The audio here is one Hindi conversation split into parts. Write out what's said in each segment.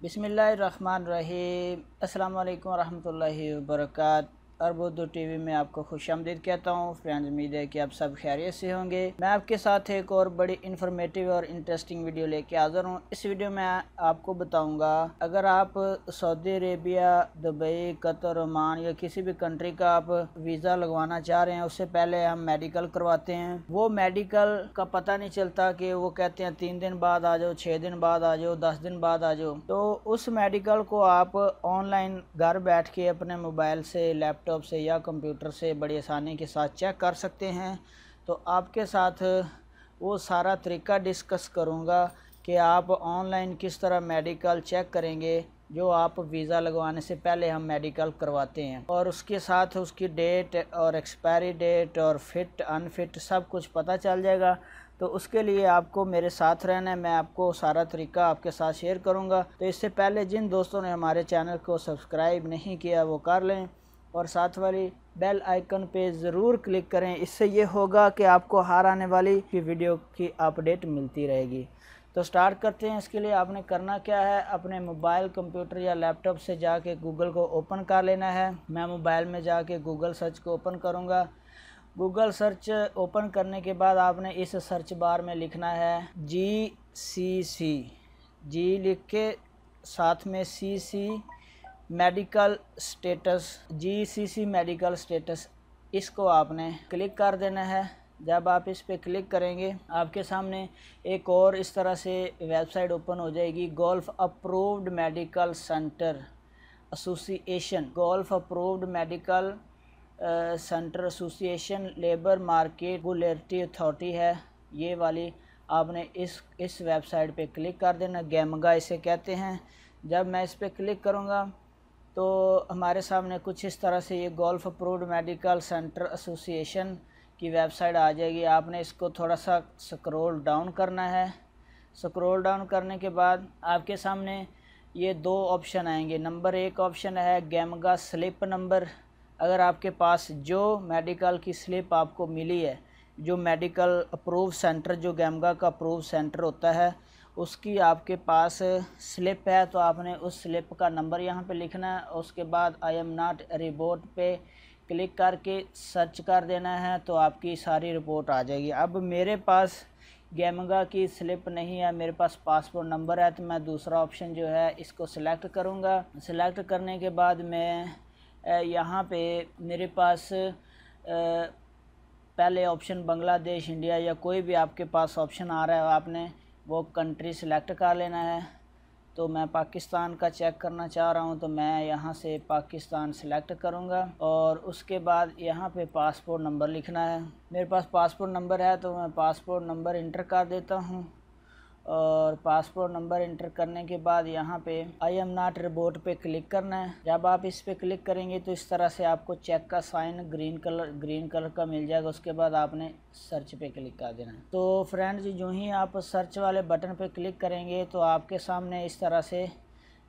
बिस्मिल्लाहिर्रहमानिर्रहीम। अस्सलाम वालेकुम रहमतुल्लाहि वबरकातुहू। उर्दू टीवी में आपको खुशामदीद कहता हूँ। फ्रेंड्स, उम्मीद है कि आप सब खैरियत से होंगे। मैं आपके साथ एक और बड़ी इन्फॉर्मेटिव और इंटरेस्टिंग वीडियो लेके हाज़िर हूँ। इस वीडियो में आपको बताऊँगा, अगर आप Saudi Arabia, Dubai, Qatar, Oman या किसी भी कंट्री का आप वीज़ा लगवाना चाह रहे हैं, उससे पहले हम मेडिकल करवाते हैं। वो मेडिकल का पता नहीं चलता कि वो कहते हैं 3 दिन बाद आ जाओ, 6 दिन बाद आ जाओ, 10 दिन बाद आ जाओ। तो उस मेडिकल को आप ऑनलाइन घर बैठ के अपने मोबाइल से, लैपटॉप से या कंप्यूटर से बड़ी आसानी के साथ चेक कर सकते हैं। तो आपके साथ वो सारा तरीका डिस्कस करूँगा कि आप ऑनलाइन किस तरह मेडिकल चेक करेंगे जो आप वीज़ा लगवाने से पहले हम मेडिकल करवाते हैं, और उसके साथ उसकी डेट और एक्सपायरी डेट और फिट अनफिट सब कुछ पता चल जाएगा। तो उसके लिए आपको मेरे साथ रहना है। मैं आपको सारा तरीका आपके साथ शेयर करूंगा। तो इससे पहले जिन दोस्तों ने हमारे चैनल को सब्सक्राइब नहीं किया वो कर लें और साथ वाली बेल आइकन पे ज़रूर क्लिक करें। इससे ये होगा कि आपको हर आने वाली वीडियो की अपडेट मिलती रहेगी। तो स्टार्ट करते हैं। इसके लिए आपने करना क्या है, अपने मोबाइल, कंप्यूटर या लैपटॉप से जाके गूगल को ओपन कर लेना है। मैं मोबाइल में जाके गूगल सर्च को ओपन करूँगा। गूगल सर्च ओपन करने के बाद आपने इस सर्च बार में लिखना है GCC, जी लिख के साथ में CC medical status, GCC medical status, इसको आपने क्लिक कर देना है। जब आप इस पे क्लिक करेंगे आपके सामने एक और इस तरह से वेबसाइट ओपन हो जाएगी। Golf approved medical centre association, golf approved medical centre association labour market regulatory authority है ये वाली। आपने इस वेबसाइट पे क्लिक कर देना। गैमगा इसे कहते हैं। जब मैं इस पे क्लिक करूँगा तो हमारे सामने कुछ इस तरह से ये golf approved medical centre association की वेबसाइट आ जाएगी। आपने इसको थोड़ा सा स्क्रॉल डाउन करना है। स्क्रॉल डाउन करने के बाद आपके सामने ये 2 ऑप्शन आएंगे। नंबर 1 ऑप्शन है गैमगा स्लिप नंबर। अगर आपके पास जो मेडिकल की स्लिप आपको मिली है, जो मेडिकल अप्रूव सेंटर, जो गैमगा का अप्रूव सेंटर होता है, उसकी आपके पास स्लिप है, तो आपने उस स्लिप का नंबर यहाँ पे लिखना है। उसके बाद आई एम नॉट रिपोर्ट पे क्लिक करके सर्च कर देना है, तो आपकी सारी रिपोर्ट आ जाएगी। अब मेरे पास गैमगा की स्लिप नहीं है, मेरे पास पासपोर्ट नंबर है, तो मैं दूसरा ऑप्शन जो है इसको सिलेक्ट करूँगा। सिलेक्ट करने के बाद मैं यहाँ पे मेरे पास पहले ऑप्शन बांग्लादेश, इंडिया या कोई भी आपके पास ऑप्शन आ रहा है, आपने वो कंट्री सिलेक्ट कर लेना है। तो मैं पाकिस्तान का चेक करना चाह रहा हूँ, तो मैं यहाँ से पाकिस्तान सिलेक्ट करूँगा और उसके बाद यहाँ पे पासपोर्ट नंबर लिखना है। मेरे पास पासपोर्ट नंबर है तो मैं पासपोर्ट नंबर इंटर कर देता हूँ। और पासपोर्ट नंबर इंटर करने के बाद यहाँ पे आई एम नॉट रिपोर्ट पे क्लिक करना है। जब आप इस पे क्लिक करेंगे तो इस तरह से आपको चेक का साइन ग्रीन कलर का मिल जाएगा। उसके बाद आपने सर्च पे क्लिक कर देना है। तो फ्रेंड्स, जो ही आप सर्च वाले बटन पे क्लिक करेंगे तो आपके सामने इस तरह से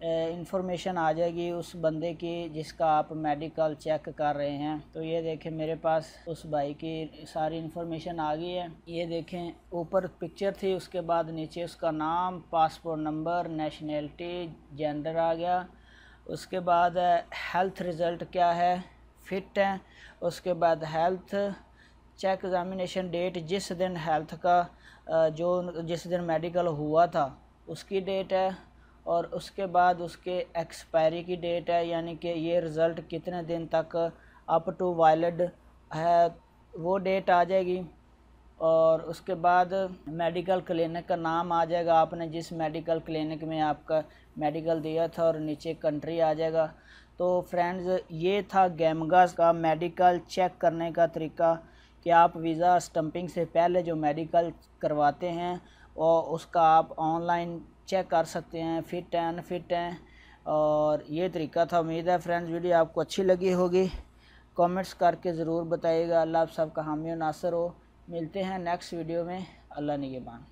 इंफॉर्मेशन आ जाएगी उस बंदे की जिसका आप मेडिकल चेक कर रहे हैं। तो ये देखें, मेरे पास उस भाई की सारी इन्फॉर्मेशन आ गई है। ये देखें, ऊपर पिक्चर थी, उसके बाद नीचे उसका नाम, पासपोर्ट नंबर, नेशनैलिटी, जेंडर आ गया। उसके बाद हेल्थ रिज़ल्ट क्या है, फिट है। उसके बाद हेल्थ चेक एग्जामिनेशन डेट, जिस दिन हेल्थ का जिस दिन मेडिकल हुआ था उसकी डेट है। और उसके बाद उसके एक्सपायरी की डेट है, यानी कि ये रिज़ल्ट कितने दिन तक अप टू वैलिड है, वो डेट आ जाएगी। और उसके बाद मेडिकल क्लिनिक का नाम आ जाएगा, आपने जिस मेडिकल क्लिनिक में आपका मेडिकल दिया था, और नीचे कंट्री आ जाएगा। तो फ्रेंड्स, ये था गैमगा का मेडिकल चेक करने का तरीका कि आप वीज़ा स्टंपिंग से पहले जो मेडिकल करवाते हैं और उसका आप ऑनलाइन चेक कर सकते हैं, फिट है अनफिट है। और ये तरीका था। उम्मीद है फ्रेंड्स वीडियो आपको अच्छी लगी होगी। कमेंट्स करके ज़रूर बताइएगा। अल्लाह आप सबका हामी और नासर हो। मिलते हैं नेक्स्ट वीडियो में। अल्लाह निगहबान।